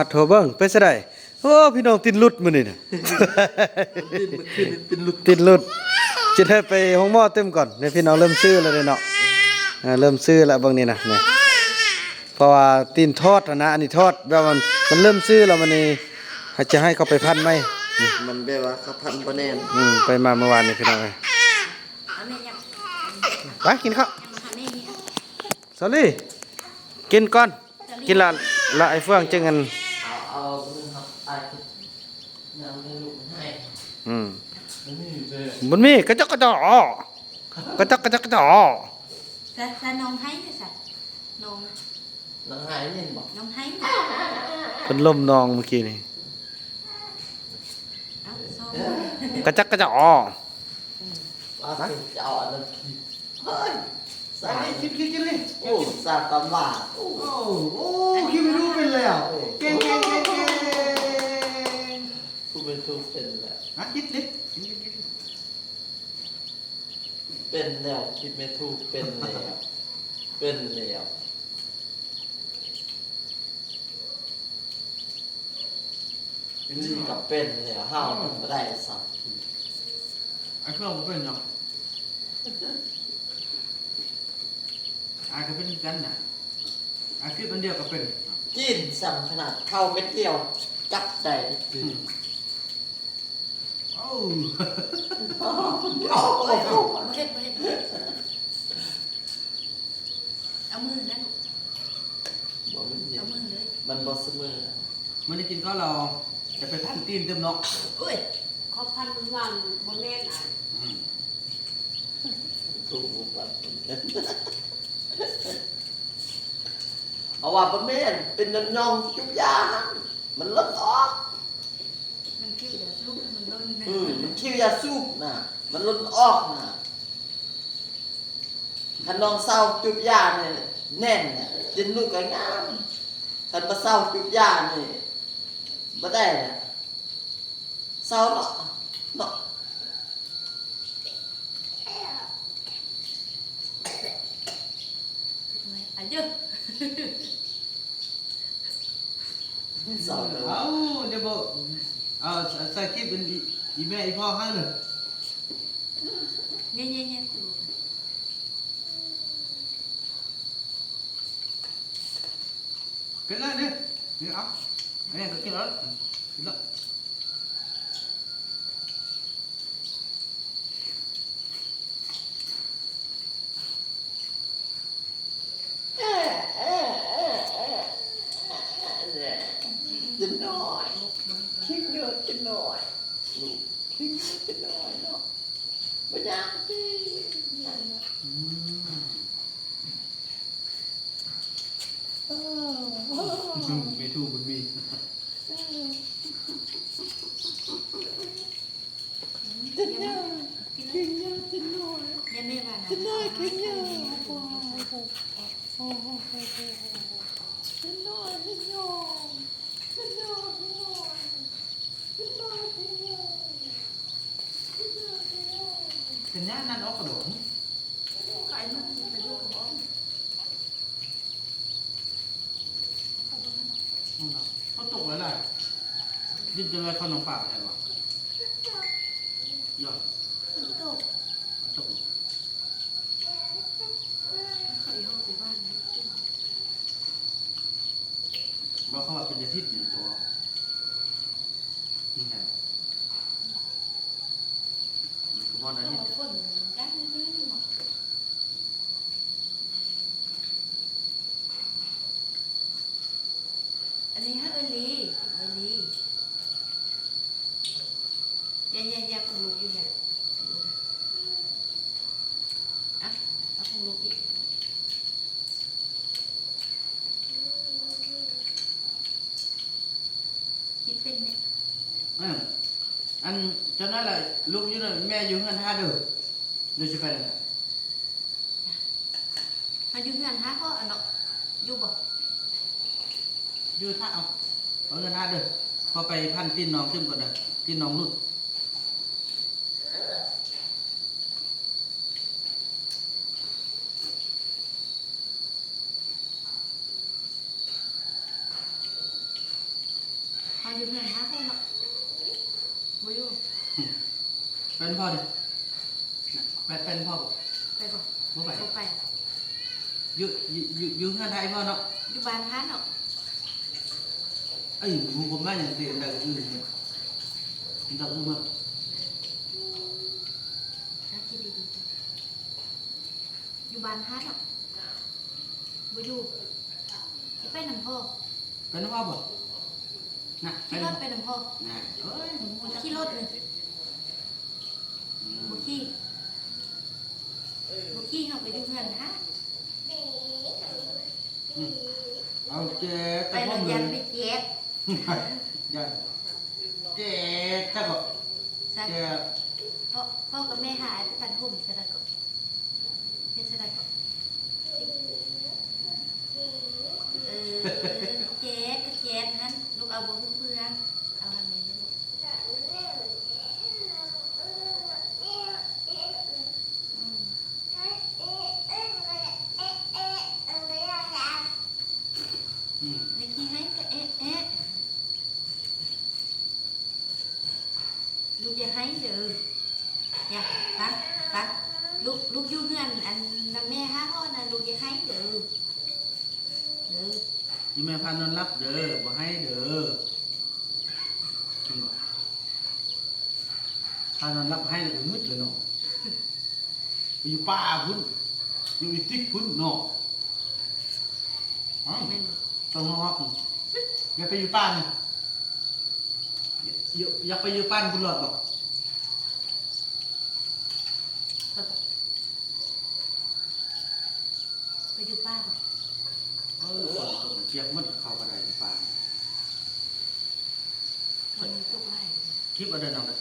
โทรเบิ่งไปซะได้โอ้พี่น้องติดหลุดมื้อนี้น่ะ ติดหลุดจะได้ไปห้องหม้อเต็มก่อนเนี่ยพี่น้องเริ่มซื้อแล้วเด้เนาะเริ่มซื้อแล้วเบิ่งนี่นะเนี่ยเพราะว่าตีนทอดอะนะอันนี้ทอดแบบมันเริ่มซื้อแล้วมันนี่จะให้เขาไปพันไหม มันแบบว่าเขาพันบ่แน่น ไปมาเมื่อวานนี่พี่น้องเอ้ยไปกินข้าวสอรี่กินก่อนกินละไอ้เฟื่องจึงกันเอาครับไอ้น้ำให้ลูกให้ มันมีกระจอกกระจอกกระจอกกระจอกกระจอก จะนมให้เลยสัตว์นม น้ำหายนี่บอก นมให้ เพิ่นล่มนองเมื่อกี้นี่ เอาส้ม กระจอกกระจอก ว่าจะเอาอันนั้นกินเฮ้ยสา กินเลย โอ้สาตำบาโอ้ โอ้คิดไม่รู้เป็นแล้วเก่งเก่งเก่งเก่ง ผู้เป็นทุกเป็นแล้ว กินดิ เป็นแล้วคิดไม่ถูกเป็นแล้วเป็นแล้วนี่กับเป็นแล้วห้าวมันไม่ได้สักที ไอ้เพื่อนมันเป็นเนาะไอ้ก็เป็นกันน่ะไอ้คือตัวเดียวก็เป็น กินสั่งขนาดเข้าเม็ดเดียวจับได้กิน โอ้ โอ้โห เฮ็ดเอามือนะลูก บอกมันเย็ เอา น มือเลย มันบอสมือ มันได้กินก็เราจะไปพันตีนเต็มเนาะ อุ้ย เขาพันวันบนแม่นอ่ะ ถูกปัดเอาว่าบนแม่นเป็นน้ำยองจุ๊บยามันลดออก มันคิ้วเดี๋ยวลูกมันโดน มันคิวยาสูบนะมันลดออกนะขันน้องเศร้าจุ๊บยาเนี่ยแน่นเนี่ยกินลูกก็งามขันมาเศร้าจุ๊บยาเนี่ยไม่ได้เนี่ยเศร้าเนาะเนาะ อายุ เศร้าเลย เอาเดี๋ยวบอกเอาใส่คลิปเป็นอีแม่อีพ่อให้เลย เงี้ยกินเลยเนี่ยนี่เอาอันนี้ก็กินแล้วกินแล้ว จะน้อยคิดเยอะจะน้อยลูกคิดเยอะจะน้อยเนาะไม่ยากที่นั่นนะ ไม่ถูกมันมี จะน้อยคิดเยอะจะน้อย เนี่ยแม่ว่านะ จะน้อยคิดเยอะจะน้อยจะน้อยจะน้อยจะน้อยจะน้อยจะน้อย เป็นย่านั่นออกกระโดด ไก่มันไปดูกระบอก เขาตกไว้เลยยึดจะไว้ขนมปากอะไรวะยอด ตก ตก ไข่ห้องสิบ้านนะ ว่าเขาว่าเป็นยาทิศอยู่ตัวนี่แหละมันคือว่าอาทิตย์ ฝนได้เรื่อยๆหมดอันนี้ฮะเอลีแย่ของลูกอยู่เนี่ยอ่ะเอาของลูกอีกคิดเป็นเนี่ย อันจนนั้นแหละลูกอยู่นั่นแม่อยู่เงินห้าเดือนโดยเฉพาะนั่น มาอยู่งานฮะก็อันเนาะอยู่บ่ อยู่ท่าเอาเงินห้าเดือนพอไปพันตีนน้องขึ้นก่อนนะตีนน้องรุด อยู่เฮือนหาพ่อเนาะบ่อยู่ เป็นพ่อดิเป็นพ่อบ่ ไปบ่ บ่ไป บ่ไป อยู่เฮือนไทยพ่อเนาะ อยู่บ้านหาเนาะ ไอ้หมูผมมาอย่างเดียวแต่อื่นเนี่ยมันจะอุ้มอ่ะ หากินดีๆอยู่บ้านหาเนาะบ่อยู่สิไปนำพ่อ เป็นพ่อบ่น่ะ ขี่รถไปนำพ่อ น่ะเอ้ยหมู ขี่รถเลยบ่ขี่เฮาไปอยู่เฮือนหา เอาเจ๊ ไป แต่พ่อ โรง เล เรีย ย นไปเจ็บ ยันเจ๊ถ้าก็ ซะ เจ๊ พ่อกับแม่หาไปตัดผมซะแล้วก็เฮ็ดซะแล้วก็เจ็บก็เจ็บหั่นลูกเอาบ่เพื่อนเอาอันนี้ลูกอืม อืม ไอ้ที่ให้ก็เอ๊ะเอ๊ะลูกอย่าให้เด้ออย่าฟังลูกอยู่เฮือนอันนำแม่หาพ่อน่ะลูกอย่าให้เด้อ อยู่แม่พานอนรับเด้อบ่ให้เด้อจริงบ่พานอนรับให้เลยมืดเลยเนาะไปอยู่ป่าพุ่นอยู่อีติ๊กพุ่นเนาะอ้าว แม่นบ่ ต้องรอบอย่าไปอยู่ป่านี่อย่าไปอยู่ป่านบุญหลอดบอก ไปดูป้าบ่ ฝนตกเจียกมันเข้ากระไดป่า วันนี้ตกไล่ คลิปเอาเดินเอาเลย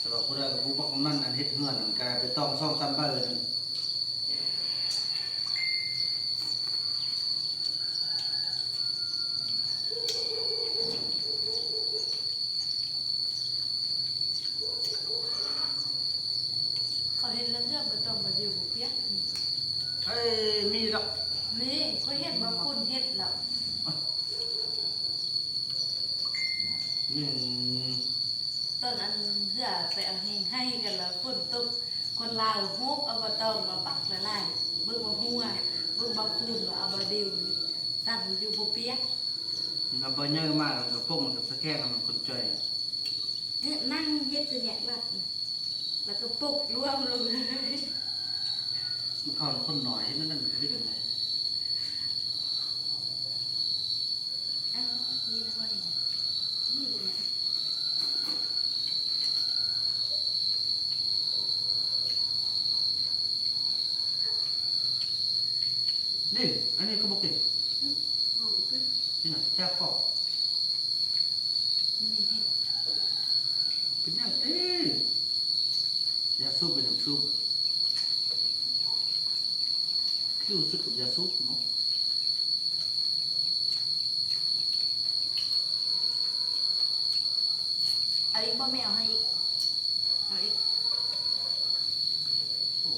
สำหรับผู้ใดกับผู้บักของนั่นอันเฮ็ดเฮือนอันกายไปต้องซ่องซ้ำเบอร์นั่น เขาเห็นแล้วเรื่องบ่ต้องมาดิวบ่เปียกนี่ เฮ้ยมีดอก นี่เขาเห็นบ่คุณเฮ็ดแล้ว นี่ ตอนอันเหือไปเอาแห้งให้กันแล้วฝนตกคนลาวฮบเอาบ่ต้องมาปักละลายเบิ่งบ่ฮู้อ่ะเบิ่งบ่คูนว่าเอาบ่ดิวตั้งอยู่บ่เปียก มันบ่เยอะมากกับพวกมันกับสะแก้มันคนใจ นั่งเฮ็ดสิแหกลัดแล้วก็ปลุกรวมลงเลย มันเข้าคนหน่อยนั่นคือยังไง อ้าวนี่แล้วว่าอย่างนี่เลย นี่อันนี้ก็บอกกินนี่นะแซ่บปอก นี่เฮ็ด เป็นยังเต้ยาสูบเป็นอย่างสูบคิวสุดกับยาสูบเนาะ เอาอีกบ่แม่เอาให้อีกเอาอีก โอ้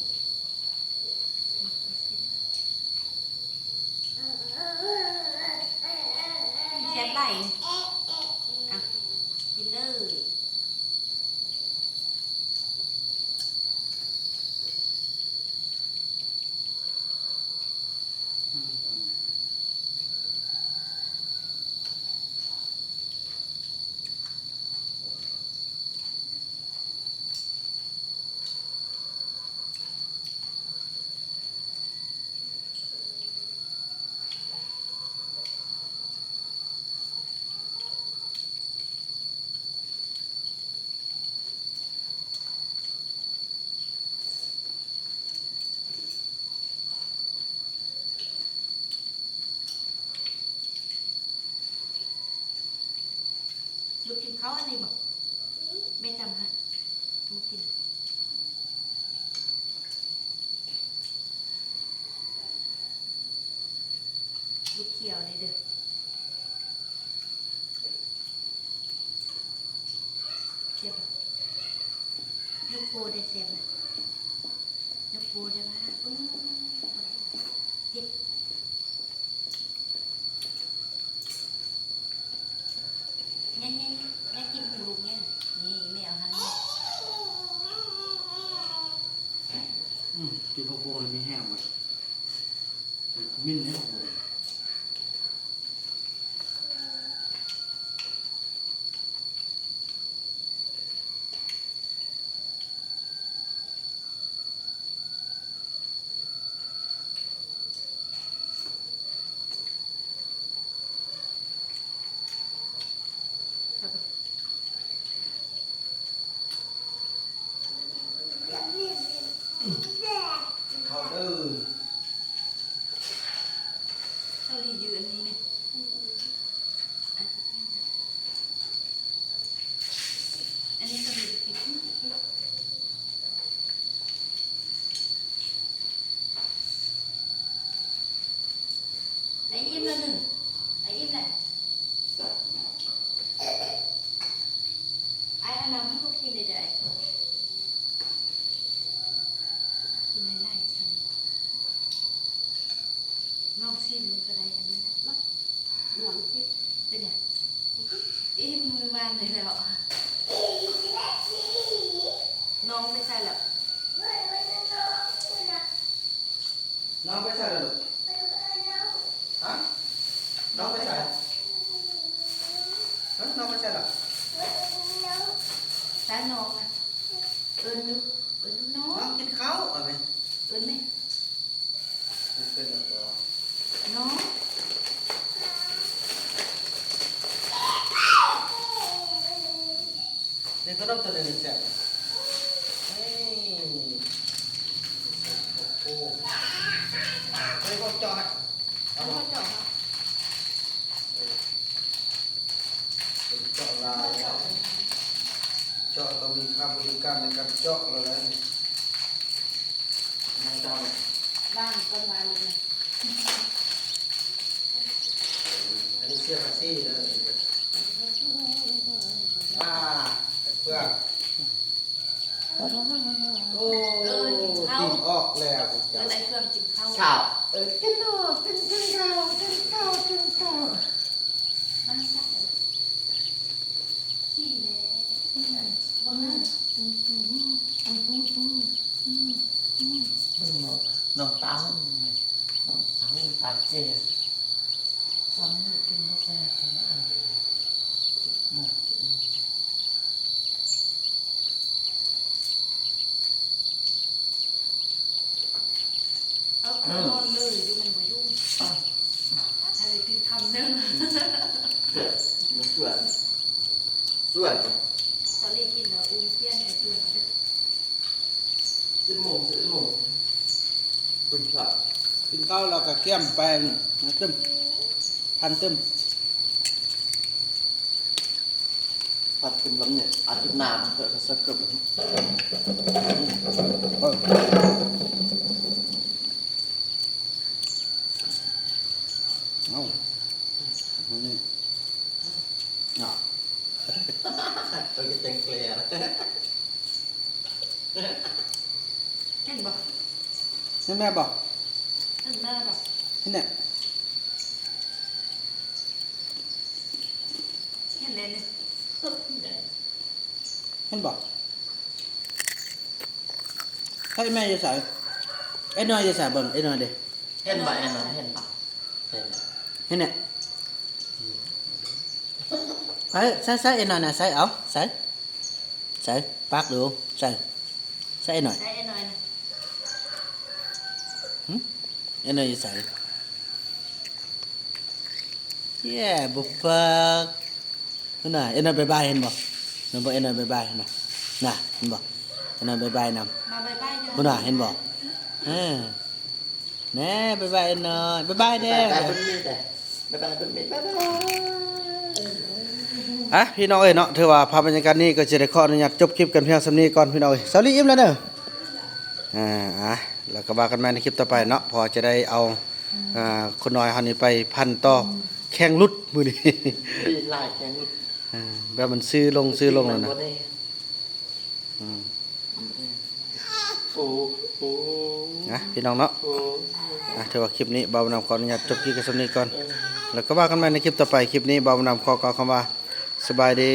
แซ่บไหลอ่ะกินเลย อืม ลูกกินข้าวอันนี้บ่แม่จำให้ลูกกินลูกเขียวนี่เด้อเจ็บบ่ลูกโคได้เจ็บนะลูกโคได้ว่าเจ็บ 6 โมงมีแห้งไว้มิ้นให้6 โมงเขาเด้อ เท่าที่ยืนอันนี้เนี่ยอันนี้ก็มีปิดไอ้อิ่มละหนึ่งไอ้อิ่มแหละไอ้อันนั้นให้พวกกินได้ๆกินไล่ๆฉันลองชิมมันก็ได้อันนี้นะเนาะ หลังที่ เป็นไงอิ่มมือวานเลยแล้วน้องไม่ใช่หรอก น้องไปใส่เลยลูกฮะน้องไปใส่ฮะน้องไปใส่หรอ ตาน้องอ่ะเอิญลูกเอิญน้อง น้องกินข้าวเอาไป เอิญไหม เป็นตัว น้อง เด็กก็ต้องตัวเด็กแซ่บเฮ้ยโอ้โหเฮ้ยพวกจอย เอาพ่อเจาะครับ เจาะลายเจาะต้องมีค่าบริการในการเจาะแล้วนะ นายจอน บ้านต้นไม้เลยนะ อันนี้เสื้อมาซี่นะเพื่อนโอ้ตีนออกแล้วคุณ เอิ จ๋า ญไอ้เครื่องจิ้มข้าว ข้าว กินข้าวกินข้าวกินข้าวกินข้าว มาใส่ขี้แน่บ้าน น้องเต้าน้องเต้าตาเจี๊ยบทำให้กินกาแฟหมด เอานอนเลยดูมันบ่ยุ่งอะไรกินคำนึง มันสวยสวย ตอนนี้กินแล้วอุ้มเตี้ยนไอ้ตัวนั้น สิบโมงคุณครับ กินข้าวเราก็เกี่ยมไปนะตึ้มพันตึ้ม ปัดเป็นลำเนี่ยอาทิตย์หน้ามันจะสักเกือบ เอานี่เนาะ ตัวก็เต็งเกลียนะ เห็นบ่ นี่แม่บอก เห็นหน้าบ่ ที่เนี่ย เห็นเลยเนี่ย เห็นบอกให้แม่จะใส่ไอ้น้อยจะใส่บ่นไอ้น้อยเด้ เห็นปะเห็นปะเห็นปะเห็น เห็นเนี่ยไอ้ใส่ไอ้น้อยนะใส่เอาใส่ปากดูใส่ไอ้น้อย ได้ไอ้น้อยนะ ไอ้น้อยจะใส่เย้บุปผาน่ะไอ้น้อยบายเห็นบ่นั่นบ่ไอ้น้อยบายน่ะน่ะเห็นบ่ไอ้น้อยบายนำ มาบายบายอยู่ คุณน่ะเห็นบอกแน่บายบายหน่อยบายบายเด้ บายเป็นมีแต่บายเป็นมีบาย อ่ะพี่น้องเอ้ยเนาะถือว่าภาพบรรยากาศนี้ก็จะได้ขออนุญาตจบคลิปกันเพียงสำนี้ก่อนพี่น้องเอ้ยสวัสดีอิ่มแล้วเด้อแล้วก็ว่ากันใหม่ในคลิปต่อไปเนาะพอจะได้เอาคนน้อยเฮานี่ไปพันต่อแข่งรุดมื้อนี้ ปีนลายแข็ง แบบมันซื้อลงแล้วนะ โอ้โห พี่น้องเนาะ โอ้ ถือว่าคลิปนี้บ่าวนำขออนุญาตจบคลิปกันสำนี้ก่อนแล้วก็ว่ากันใหม่ในคลิปต่อไปคลิปนี้บ่าวนำขอกล่าวคำว่าสบายดี